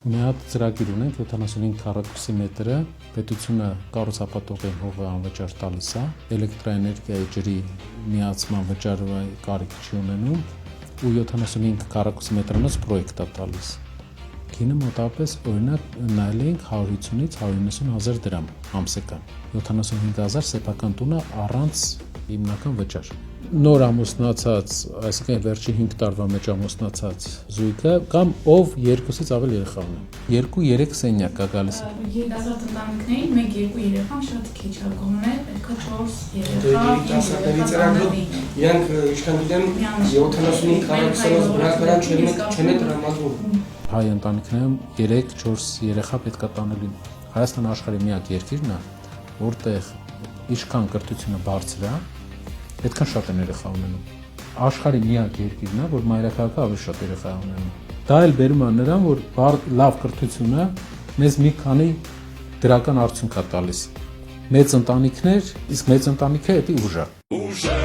Մի հատ ծրագիր ունենք 75 քառակուսի մետրը, պետությունը կառուցապատողին հողը անվճար տալիս է, էլեկտրաէներգիայի ջրի միացման վճարվի կարիք չի ունենում ու 75 քառակուսի մետրանոց պրոյեկտ է տալիս։ Գինը մոտավորապես օրինակ նայել էինք 150-ից 190 հազար դրամ ամսական, 75 հազար սեփական տունը առանց հիմնական վճար։ Նոր ամուսնացած, այսինքն վերջին 5 տարվա մեջ ամուսնացած զույգը կամ ով երկուսից ավել երեխա ունի։ 2-3 սենյակ է գալիս։ Երիտասարդ ընտանիքներին 1-2 երեխան շատ քիչ է կողմը, պետք է 4 երեխա։ Իրանք ինչքան գիտեմ 75 քառակուսիով բնակարան չեն տրամադրում։ Հայ ընտանիքներում 3-4 երեխա պետք է տանելու։ Հայաստանը աշխարհի միակ երկիրն է, որտեղ ինչքան կրթությունը բարձր է, այդքան շատ են երեխա ունենում։ Աշխարհի միակ երկիրն է, որ մայրաքաղաքը ավելի շատ երեխա ունենում։ Դա էլ բերում է նրան, որ լավ կրթությունը մեզ մի քանի դրական արդյունք է տալիս։ Մեծ ընտանիքներ, իսկ մեծ ընտանիքը դա ուժ է։